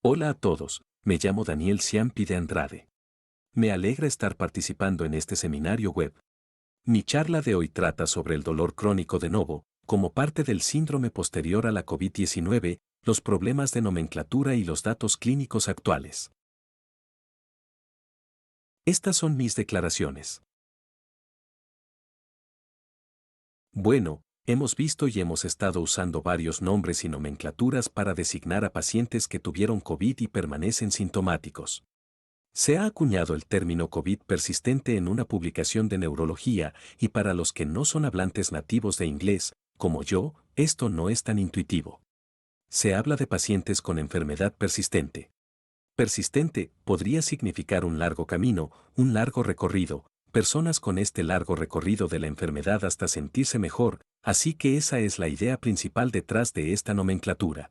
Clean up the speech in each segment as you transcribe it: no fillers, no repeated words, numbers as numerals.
Hola a todos, me llamo Daniel Ciampi de Andrade. Me alegra estar participando en este seminario web. Mi charla de hoy trata sobre el dolor crónico de novo, como parte del síndrome posterior a la COVID-19, los problemas de nomenclatura y los datos clínicos actuales. Estas son mis declaraciones. Bueno, hemos visto y hemos estado usando varios nombres y nomenclaturas para designar a pacientes que tuvieron COVID y permanecen sintomáticos. Se ha acuñado el término COVID persistente en una publicación de neurología y para los que no son hablantes nativos de inglés, como yo, esto no es tan intuitivo. Se habla de pacientes con enfermedad persistente. Persistente podría significar un largo camino, un largo recorrido, personas con este largo recorrido de la enfermedad hasta sentirse mejor, así que esa es la idea principal detrás de esta nomenclatura.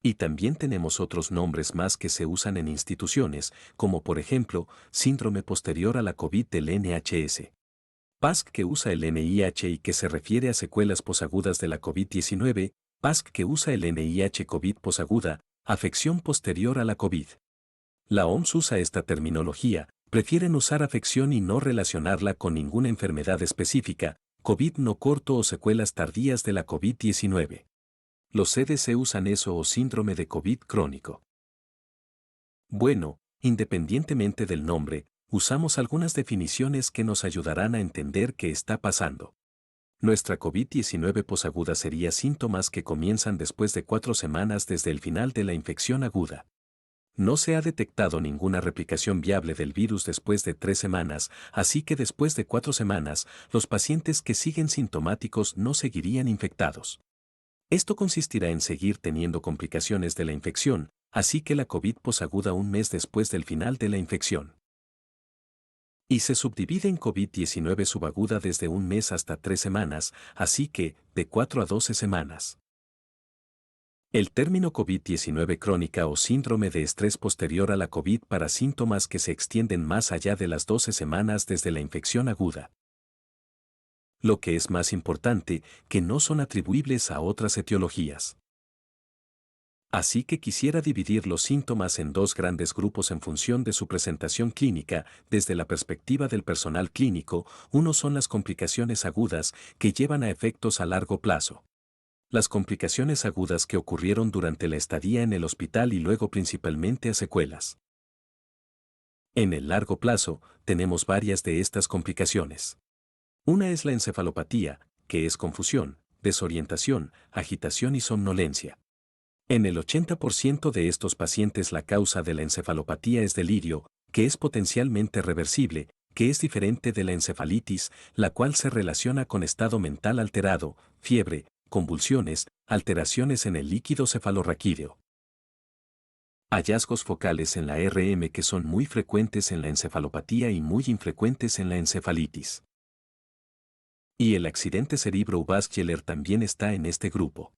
Y también tenemos otros nombres más que se usan en instituciones, como por ejemplo, síndrome posterior a la COVID del NHS. PASC que usa el NIH y que se refiere a secuelas posagudas de la COVID-19, PASC que usa el NIH COVID posaguda, afección posterior a la COVID. La OMS usa esta terminología, prefieren usar afección y no relacionarla con ninguna enfermedad específica, COVID no corto o secuelas tardías de la COVID-19. Los CDC usan eso o síndrome de COVID crónico. Bueno, independientemente del nombre, usamos algunas definiciones que nos ayudarán a entender qué está pasando. Nuestra COVID-19 posaguda sería síntomas que comienzan después de 4 semanas desde el final de la infección aguda. No se ha detectado ninguna replicación viable del virus después de 3 semanas, así que después de 4 semanas, los pacientes que siguen sintomáticos no seguirían infectados. Esto consistirá en seguir teniendo complicaciones de la infección, así que la COVID posaguda un mes después del final de la infección. Y se subdivide en COVID-19 subaguda desde un mes hasta 3 semanas, así que, de 4 a 12 semanas. El término COVID-19 crónica o síndrome de estrés posterior a la COVID para síntomas que se extienden más allá de las 12 semanas desde la infección aguda. Lo que es más importante, que no son atribuibles a otras etiologías. Así que quisiera dividir los síntomas en dos grandes grupos en función de su presentación clínica. Desde la perspectiva del personal clínico, uno son las complicaciones agudas que llevan a efectos a largo plazo. Las complicaciones agudas que ocurrieron durante la estadía en el hospital y luego principalmente a secuelas. En el largo plazo, tenemos varias de estas complicaciones. Una es la encefalopatía, que es confusión, desorientación, agitación y somnolencia. En el 80% de estos pacientes la causa de la encefalopatía es delirio, que es potencialmente reversible, que es diferente de la encefalitis, la cual se relaciona con estado mental alterado, fiebre, convulsiones, alteraciones en el líquido cefalorraquídeo. Hallazgos focales en la RM que son muy frecuentes en la encefalopatía y muy infrecuentes en la encefalitis. Y el accidente cerebrovascular también está en este grupo.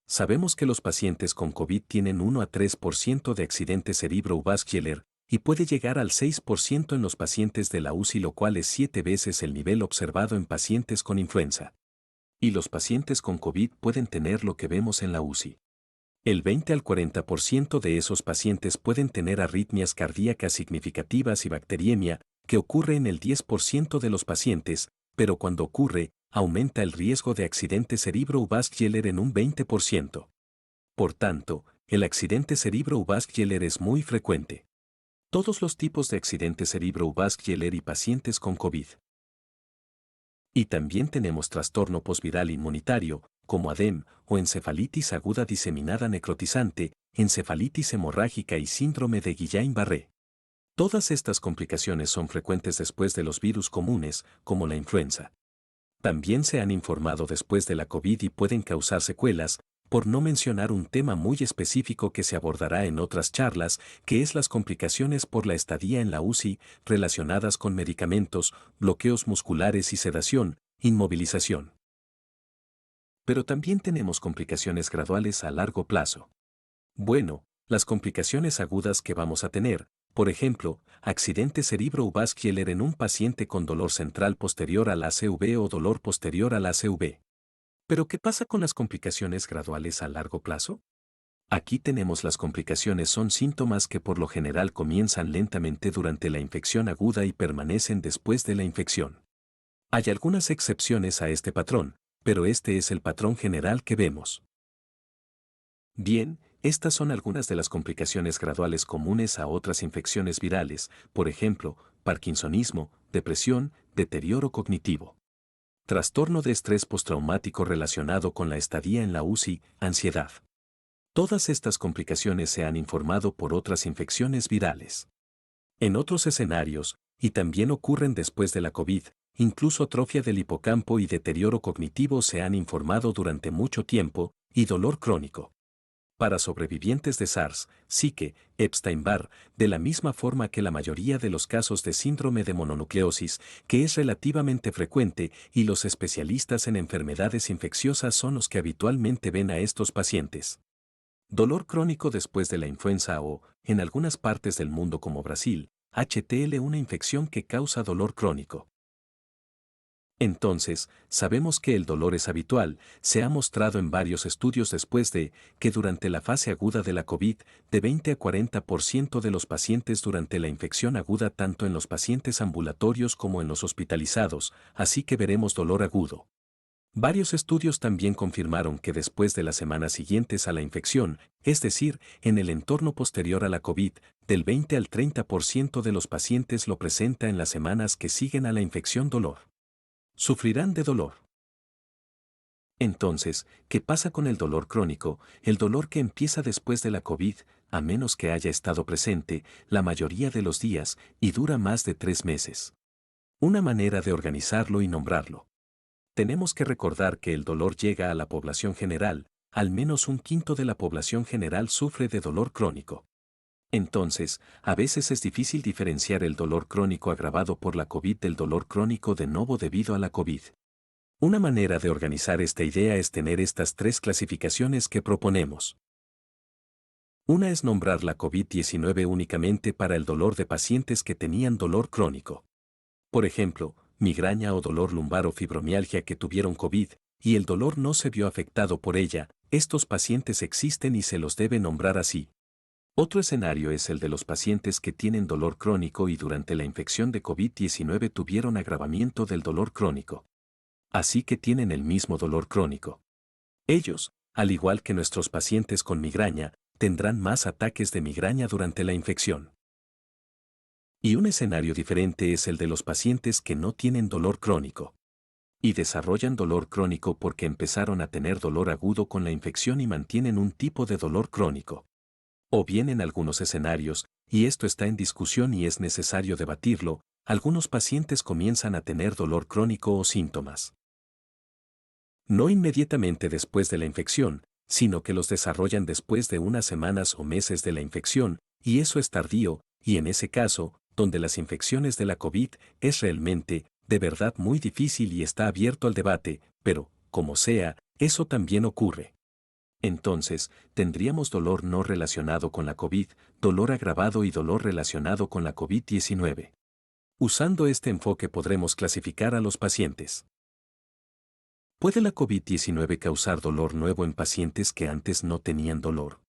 Sabemos que los pacientes con COVID tienen 1 a 3% de accidente cerebrovascular y puede llegar al 6% en los pacientes de la UCI, lo cual es 7 veces el nivel observado en pacientes con influenza. Y los pacientes con COVID pueden tener lo que vemos en la UCI. El 20 al 40% de esos pacientes pueden tener arritmias cardíacas significativas y bacteriemia, que ocurre en el 10% de los pacientes, pero cuando ocurre, aumenta el riesgo de accidente cerebrovascular en un 20%. Por tanto, el accidente cerebrovascular es muy frecuente. Todos los tipos de accidente cerebrovascular y pacientes con COVID. Y también tenemos trastorno posviral inmunitario, como ADEM o encefalitis aguda diseminada necrotizante, encefalitis hemorrágica y síndrome de Guillain-Barré. Todas estas complicaciones son frecuentes después de los virus comunes, como la influenza. También se han informado después de la COVID y pueden causar secuelas, por no mencionar un tema muy específico que se abordará en otras charlas, que es las complicaciones por la estadía en la UCI relacionadas con medicamentos, bloqueos musculares y sedación, inmovilización. Pero también tenemos complicaciones graduales a largo plazo. Bueno, las complicaciones agudas que vamos a tener, por ejemplo, accidente cerebrovascular en un paciente con dolor central posterior al ACV o dolor posterior al ACV. ¿Pero qué pasa con las complicaciones graduales a largo plazo? Aquí tenemos las complicaciones son síntomas que por lo general comienzan lentamente durante la infección aguda y permanecen después de la infección. Hay algunas excepciones a este patrón, pero este es el patrón general que vemos. Bien, estas son algunas de las complicaciones graduales comunes a otras infecciones virales, por ejemplo, parkinsonismo, depresión, deterioro cognitivo, trastorno de estrés postraumático relacionado con la estadía en la UCI, ansiedad. Todas estas complicaciones se han informado por otras infecciones virales. En otros escenarios, y también ocurren después de la COVID, incluso atrofia del hipocampo y deterioro cognitivo se han informado durante mucho tiempo, y dolor crónico. Para sobrevivientes de SARS, Zika, Epstein-Barr, de la misma forma que la mayoría de los casos de síndrome de mononucleosis, que es relativamente frecuente, y los especialistas en enfermedades infecciosas son los que habitualmente ven a estos pacientes. Dolor crónico después de la influenza o, en algunas partes del mundo como Brasil, HTL, una infección que causa dolor crónico. Entonces, sabemos que el dolor es habitual, se ha mostrado en varios estudios después de que durante la fase aguda de la COVID, de 20 a 40% de los pacientes durante la infección aguda tanto en los pacientes ambulatorios como en los hospitalizados, así que veremos dolor agudo. Varios estudios también confirmaron que después de las semanas siguientes a la infección, es decir, en el entorno posterior a la COVID, del 20 al 30% de los pacientes lo presenta en las semanas que siguen a la infección dolor. Sufrirán de dolor. Entonces, ¿qué pasa con el dolor crónico? El dolor que empieza después de la COVID, a menos que haya estado presente la mayoría de los días y dura más de 3 meses. Una manera de organizarlo y nombrarlo. Tenemos que recordar que el dolor llega a la población general, al menos un quinto de la población general sufre de dolor crónico. Entonces, a veces es difícil diferenciar el dolor crónico agravado por la COVID del dolor crónico de nuevo debido a la COVID. Una manera de organizar esta idea es tener estas 3 clasificaciones que proponemos. Una es nombrar la COVID-19 únicamente para el dolor de pacientes que tenían dolor crónico. Por ejemplo, migraña o dolor lumbar o fibromialgia que tuvieron COVID, y el dolor no se vio afectado por ella, estos pacientes existen y se los debe nombrar así. Otro escenario es el de los pacientes que tienen dolor crónico y durante la infección de COVID-19 tuvieron agravamiento del dolor crónico. Así que tienen el mismo dolor crónico. Ellos, al igual que nuestros pacientes con migraña, tendrán más ataques de migraña durante la infección. Y un escenario diferente es el de los pacientes que no tienen dolor crónico. Y desarrollan dolor crónico porque empezaron a tener dolor agudo con la infección y mantienen un tipo de dolor crónico. O bien en algunos escenarios, y esto está en discusión y es necesario debatirlo, algunos pacientes comienzan a tener dolor crónico o síntomas. No inmediatamente después de la infección, sino que los desarrollan después de unas semanas o meses de la infección, y eso es tardío, y en ese caso, donde las infecciones de la COVID es realmente, de verdad muy difícil y está abierto al debate, pero, como sea, eso también ocurre. Entonces, tendríamos dolor no relacionado con la COVID, dolor agravado y dolor relacionado con la COVID-19. Usando este enfoque podremos clasificar a los pacientes. ¿Puede la COVID-19 causar dolor nuevo en pacientes que antes no tenían dolor?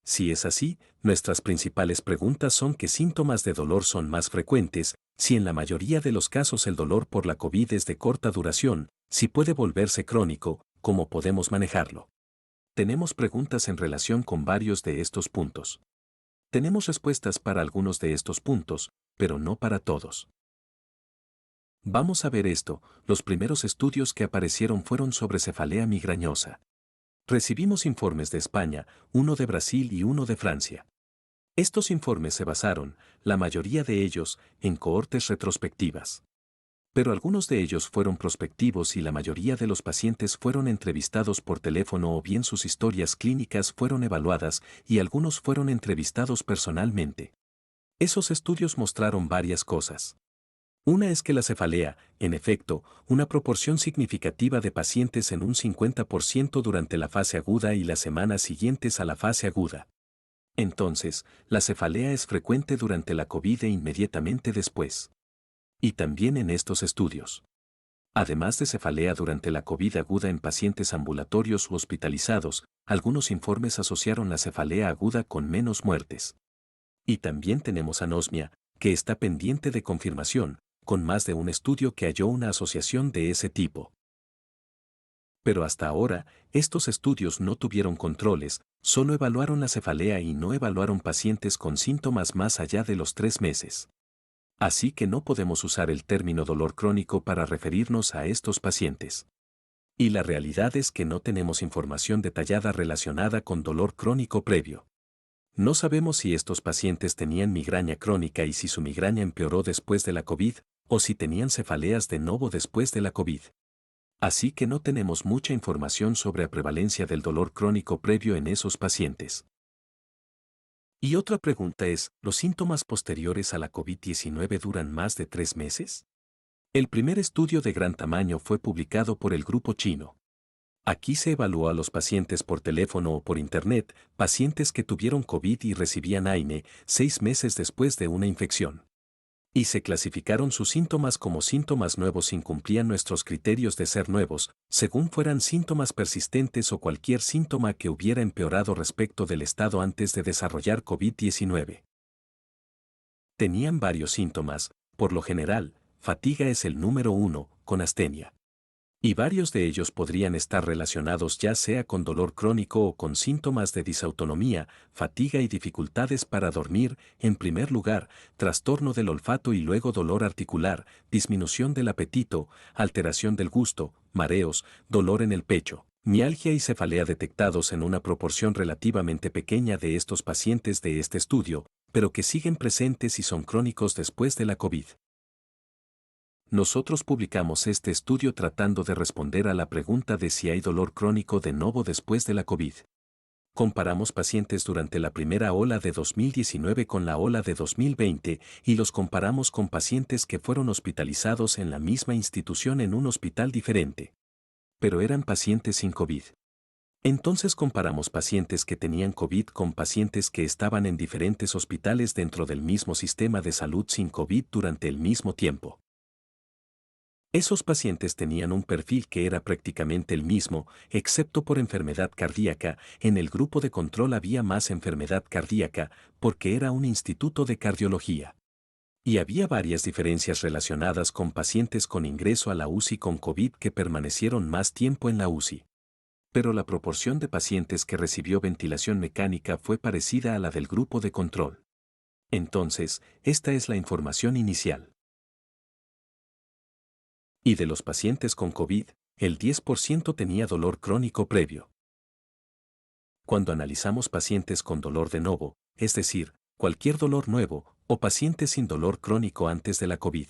Si es así, nuestras principales preguntas son qué síntomas de dolor son más frecuentes, si en la mayoría de los casos el dolor por la COVID es de corta duración, si puede volverse crónico, cómo podemos manejarlo. Tenemos preguntas en relación con varios de estos puntos. Tenemos respuestas para algunos de estos puntos, pero no para todos. Vamos a ver esto, los primeros estudios que aparecieron fueron sobre cefalea migrañosa. Recibimos informes de España, uno de Brasil y uno de Francia. Estos informes se basaron, la mayoría de ellos, en cohortes retrospectivas. Pero algunos de ellos fueron prospectivos y la mayoría de los pacientes fueron entrevistados por teléfono o bien sus historias clínicas fueron evaluadas y algunos fueron entrevistados personalmente. Esos estudios mostraron varias cosas. Una es que la cefalea, en efecto, una proporción significativa de pacientes en un 50% durante la fase aguda y las semanas siguientes a la fase aguda. Entonces, la cefalea es frecuente durante la COVID e inmediatamente después. Y también en estos estudios. Además de cefalea durante la COVID aguda en pacientes ambulatorios u hospitalizados, algunos informes asociaron la cefalea aguda con menos muertes. Y también tenemos anosmia, que está pendiente de confirmación, con más de un estudio que halló una asociación de ese tipo. Pero hasta ahora, estos estudios no tuvieron controles, solo evaluaron la cefalea y no evaluaron pacientes con síntomas más allá de los 3 meses. Así que no podemos usar el término dolor crónico para referirnos a estos pacientes. Y la realidad es que no tenemos información detallada relacionada con dolor crónico previo. No sabemos si estos pacientes tenían migraña crónica y si su migraña empeoró después de la COVID, o si tenían cefaleas de nuevo después de la COVID. Así que no tenemos mucha información sobre la prevalencia del dolor crónico previo en esos pacientes. Y otra pregunta es, ¿los síntomas posteriores a la COVID-19 duran más de 3 meses? El primer estudio de gran tamaño fue publicado por el grupo chino. Aquí se evaluó a los pacientes por teléfono o por internet, pacientes que tuvieron COVID y recibían AINE 6 meses después de una infección. Y se clasificaron sus síntomas como síntomas nuevos si incumplían nuestros criterios de ser nuevos, según fueran síntomas persistentes o cualquier síntoma que hubiera empeorado respecto del estado antes de desarrollar COVID-19. Tenían varios síntomas, por lo general, fatiga es el número 1, con astenia. Y varios de ellos podrían estar relacionados ya sea con dolor crónico o con síntomas de disautonomía, fatiga y dificultades para dormir, en primer lugar, trastorno del olfato y luego dolor articular, disminución del apetito, alteración del gusto, mareos, dolor en el pecho, mialgia y cefalea detectados en una proporción relativamente pequeña de estos pacientes de este estudio, pero que siguen presentes y son crónicos después de la COVID. Nosotros publicamos este estudio tratando de responder a la pregunta de si hay dolor crónico de nuevo después de la COVID. Comparamos pacientes durante la primera ola de 2019 con la ola de 2020 y los comparamos con pacientes que fueron hospitalizados en la misma institución en un hospital diferente. Pero eran pacientes sin COVID. Entonces comparamos pacientes que tenían COVID con pacientes que estaban en diferentes hospitales dentro del mismo sistema de salud sin COVID durante el mismo tiempo. Esos pacientes tenían un perfil que era prácticamente el mismo, excepto por enfermedad cardíaca, en el grupo de control había más enfermedad cardíaca, porque era un instituto de cardiología. Y había varias diferencias relacionadas con pacientes con ingreso a la UCI con COVID que permanecieron más tiempo en la UCI. Pero la proporción de pacientes que recibió ventilación mecánica fue parecida a la del grupo de control. Entonces, esta es la información inicial. Y de los pacientes con COVID, el 10% tenía dolor crónico previo. Cuando analizamos pacientes con dolor de novo, es decir, cualquier dolor nuevo, o pacientes sin dolor crónico antes de la COVID,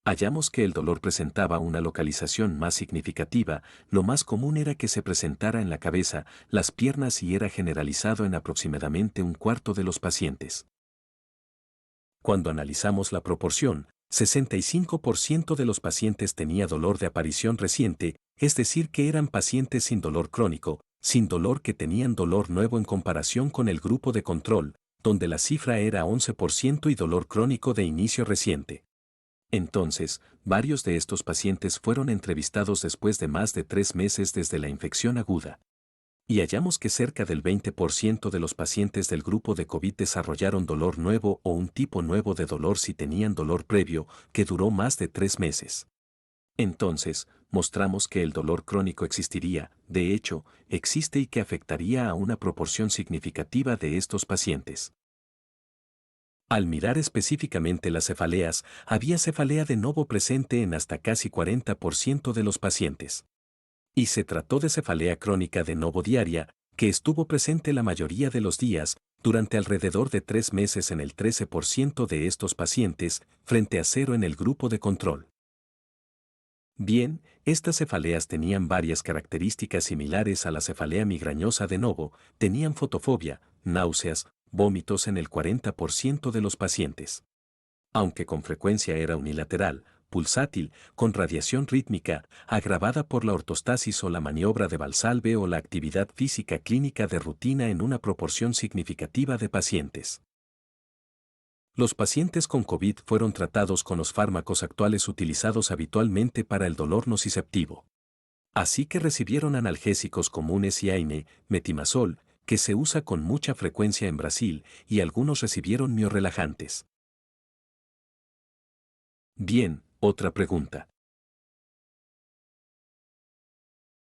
hallamos que el dolor presentaba una localización más significativa, lo más común era que se presentara en la cabeza, las piernas y era generalizado en aproximadamente un cuarto de los pacientes. Cuando analizamos la proporción, 65% de los pacientes tenía dolor de aparición reciente, es decir que eran pacientes sin dolor crónico, sin dolor que tenían dolor nuevo en comparación con el grupo de control, donde la cifra era 11% y dolor crónico de inicio reciente. Entonces, varios de estos pacientes fueron entrevistados después de más de 3 meses desde la infección aguda. Y hallamos que cerca del 20% de los pacientes del grupo de COVID desarrollaron dolor nuevo o un tipo nuevo de dolor si tenían dolor previo, que duró más de 3 meses. Entonces, mostramos que el dolor crónico existiría, de hecho, existe y que afectaría a una proporción significativa de estos pacientes. Al mirar específicamente las cefaleas, había cefalea de novo presente en hasta casi 40% de los pacientes. Y se trató de cefalea crónica de novo diaria, que estuvo presente la mayoría de los días, durante alrededor de 3 meses en el 13% de estos pacientes, frente a 0 en el grupo de control. Bien, estas cefaleas tenían varias características similares a la cefalea migrañosa de novo, tenían fotofobia, náuseas, vómitos en el 40% de los pacientes. Aunque con frecuencia era unilateral, pulsátil, con radiación rítmica, agravada por la ortostasis o la maniobra de Valsalve o la actividad física clínica de rutina en una proporción significativa de pacientes. Los pacientes con COVID fueron tratados con los fármacos actuales utilizados habitualmente para el dolor nociceptivo. Así que recibieron analgésicos comunes y AINE, metimazol, que se usa con mucha frecuencia en Brasil, y algunos recibieron miorrelajantes. Bien, otra pregunta.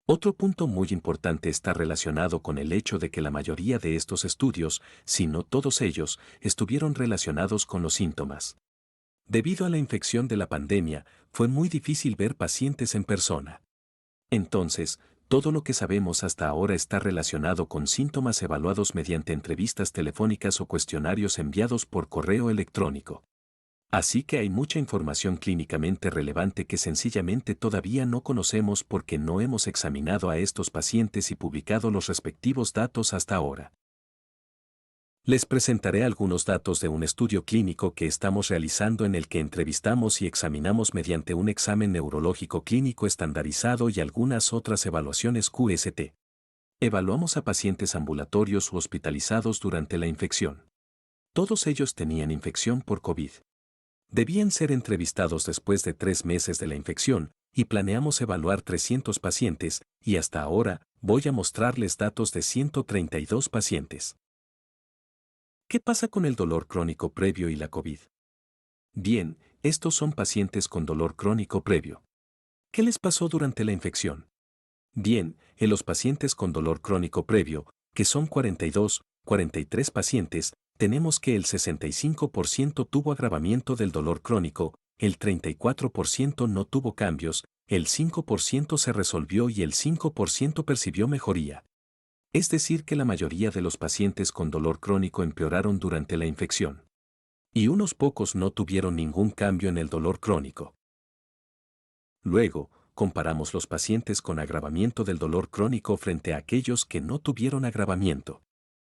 Otro punto muy importante está relacionado con el hecho de que la mayoría de estos estudios, si no todos ellos, estuvieron relacionados con los síntomas. Debido a la infección de la pandemia, fue muy difícil ver pacientes en persona. Entonces, todo lo que sabemos hasta ahora está relacionado con síntomas evaluados mediante entrevistas telefónicas o cuestionarios enviados por correo electrónico. Así que hay mucha información clínicamente relevante que sencillamente todavía no conocemos porque no hemos examinado a estos pacientes y publicado los respectivos datos hasta ahora. Les presentaré algunos datos de un estudio clínico que estamos realizando en el que entrevistamos y examinamos mediante un examen neurológico clínico estandarizado y algunas otras evaluaciones QST. Evaluamos a pacientes ambulatorios u hospitalizados durante la infección. Todos ellos tenían infección por COVID. Debían ser entrevistados después de 3 meses de la infección, y planeamos evaluar 300 pacientes, y hasta ahora, voy a mostrarles datos de 132 pacientes. ¿Qué pasa con el dolor crónico previo y la COVID? Bien, estos son pacientes con dolor crónico previo. ¿Qué les pasó durante la infección? Bien, en los pacientes con dolor crónico previo, que son 43 pacientes, tenemos que el 65% tuvo agravamiento del dolor crónico, el 34% no tuvo cambios, el 5% se resolvió y el 5% percibió mejoría. Es decir, que la mayoría de los pacientes con dolor crónico empeoraron durante la infección. Y unos pocos no tuvieron ningún cambio en el dolor crónico. Luego, comparamos los pacientes con agravamiento del dolor crónico frente a aquellos que no tuvieron agravamiento.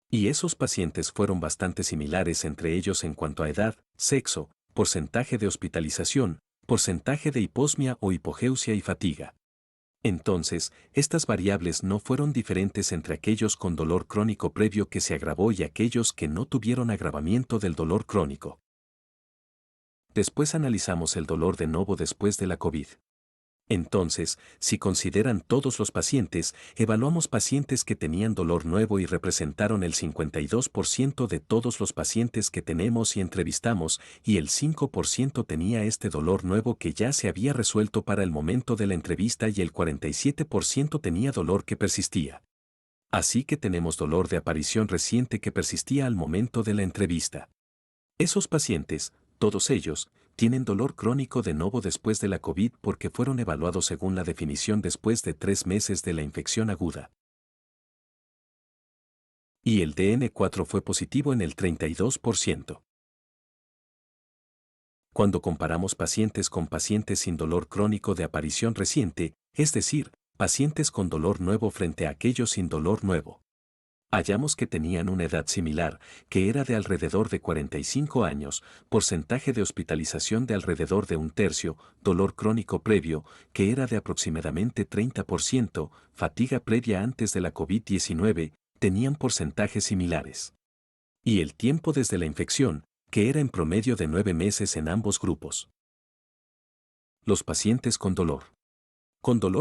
Y esos pacientes fueron bastante similares entre ellos en cuanto a edad, sexo, porcentaje de hospitalización, porcentaje de hiposmia o hipogeusia y fatiga. Entonces, estas variables no fueron diferentes entre aquellos con dolor crónico previo que se agravó y aquellos que no tuvieron agravamiento del dolor crónico. Después analizamos el dolor de nuevo después de la COVID. Entonces, si consideran todos los pacientes, evaluamos pacientes que tenían dolor nuevo y representaron el 52% de todos los pacientes que tenemos y entrevistamos, y el 5% tenía este dolor nuevo que ya se había resuelto para el momento de la entrevista y el 47% tenía dolor que persistía. Así que tenemos dolor de aparición reciente que persistía al momento de la entrevista. Esos pacientes, todos ellos, tienen dolor crónico de nuevo después de la COVID porque fueron evaluados según la definición después de 3 meses de la infección aguda. Y el DN4 fue positivo en el 32%. Cuando comparamos pacientes con pacientes sin dolor crónico de aparición reciente, es decir, pacientes con dolor nuevo frente a aquellos sin dolor nuevo, hallamos que tenían una edad similar, que era de alrededor de 45 años, porcentaje de hospitalización de alrededor de un tercio, dolor crónico previo, que era de aproximadamente 30%, fatiga previa antes de la COVID-19, tenían porcentajes similares. Y el tiempo desde la infección, que era en promedio de 9 meses en ambos grupos. Los pacientes con dolor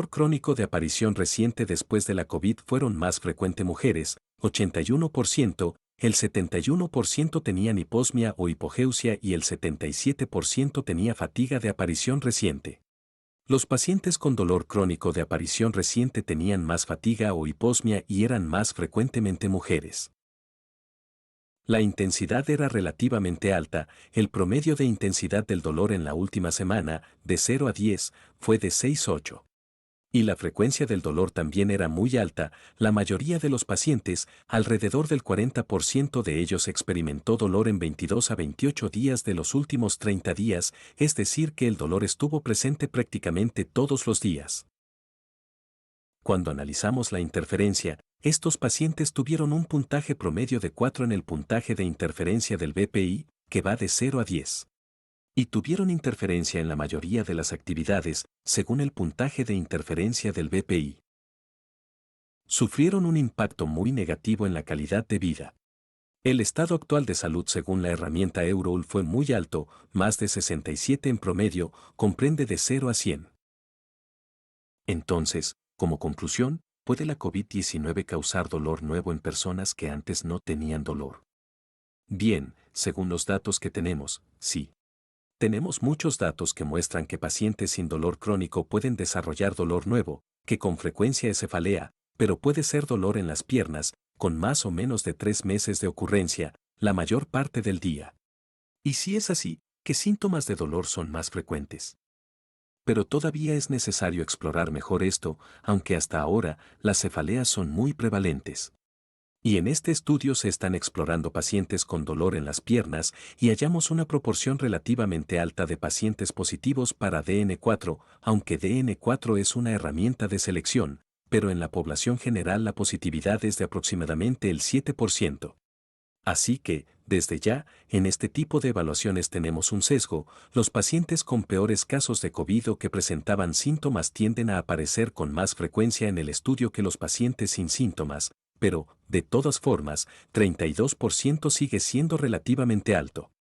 crónico de aparición reciente después de la COVID fueron más frecuente mujeres, 81%, el 71% tenían hiposmia o hipogeusia y el 77% tenía fatiga de aparición reciente. Los pacientes con dolor crónico de aparición reciente tenían más fatiga o hiposmia y eran más frecuentemente mujeres. La intensidad era relativamente alta, el promedio de intensidad del dolor en la última semana, de 0 a 10, fue de 6,8. Y la frecuencia del dolor también era muy alta, la mayoría de los pacientes, alrededor del 40% de ellos experimentó dolor en 22 a 28 días de los últimos 30 días, es decir que el dolor estuvo presente prácticamente todos los días. Cuando analizamos la interferencia, estos pacientes tuvieron un puntaje promedio de 4 en el puntaje de interferencia del BPI, que va de 0 a 10. Y tuvieron interferencia en la mayoría de las actividades, según el puntaje de interferencia del BPI. Sufrieron un impacto muy negativo en la calidad de vida. El estado actual de salud según la herramienta Euroul fue muy alto, más de 67 en promedio, comprende de 0 a 100. Entonces, como conclusión, ¿puede la COVID-19 causar dolor nuevo en personas que antes no tenían dolor? Bien, según los datos que tenemos, sí. Tenemos muchos datos que muestran que pacientes sin dolor crónico pueden desarrollar dolor nuevo, que con frecuencia es cefalea, pero puede ser dolor en las piernas, con más o menos de 3 meses de ocurrencia, la mayor parte del día. Y si es así, ¿qué síntomas de dolor son más frecuentes? Pero todavía es necesario explorar mejor esto, aunque hasta ahora las cefaleas son muy prevalentes. Y en este estudio se están explorando pacientes con dolor en las piernas y hallamos una proporción relativamente alta de pacientes positivos para DN4, aunque DN4 es una herramienta de selección, pero en la población general la positividad es de aproximadamente el 7%. Así que, desde ya, en este tipo de evaluaciones tenemos un sesgo, los pacientes con peores casos de COVID o que presentaban síntomas tienden a aparecer con más frecuencia en el estudio que los pacientes sin síntomas, pero, de todas formas, 32% sigue siendo relativamente alto.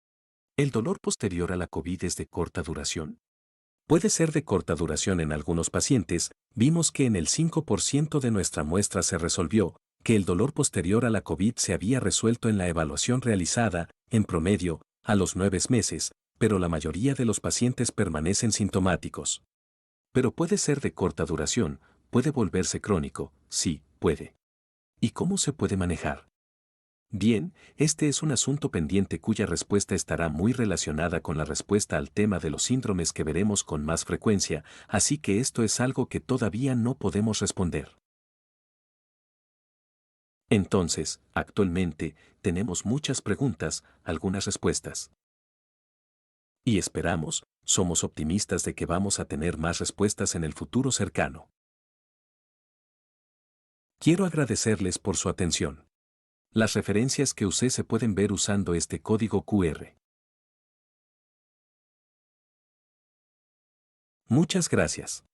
¿El dolor posterior a la COVID es de corta duración? Puede ser de corta duración en algunos pacientes, vimos que en el 5% de nuestra muestra se resolvió, que el dolor posterior a la COVID se había resuelto en la evaluación realizada, en promedio, a los 9 meses, pero la mayoría de los pacientes permanecen sintomáticos. Pero puede ser de corta duración, puede volverse crónico, sí, puede. ¿Y cómo se puede manejar? Bien, este es un asunto pendiente cuya respuesta estará muy relacionada con la respuesta al tema de los síndromes que veremos con más frecuencia, así que esto es algo que todavía no podemos responder. Entonces, actualmente, tenemos muchas preguntas, algunas respuestas. Y esperamos, somos optimistas de que vamos a tener más respuestas en el futuro cercano. Quiero agradecerles por su atención. Las referencias que usé se pueden ver usando este código QR. Muchas gracias.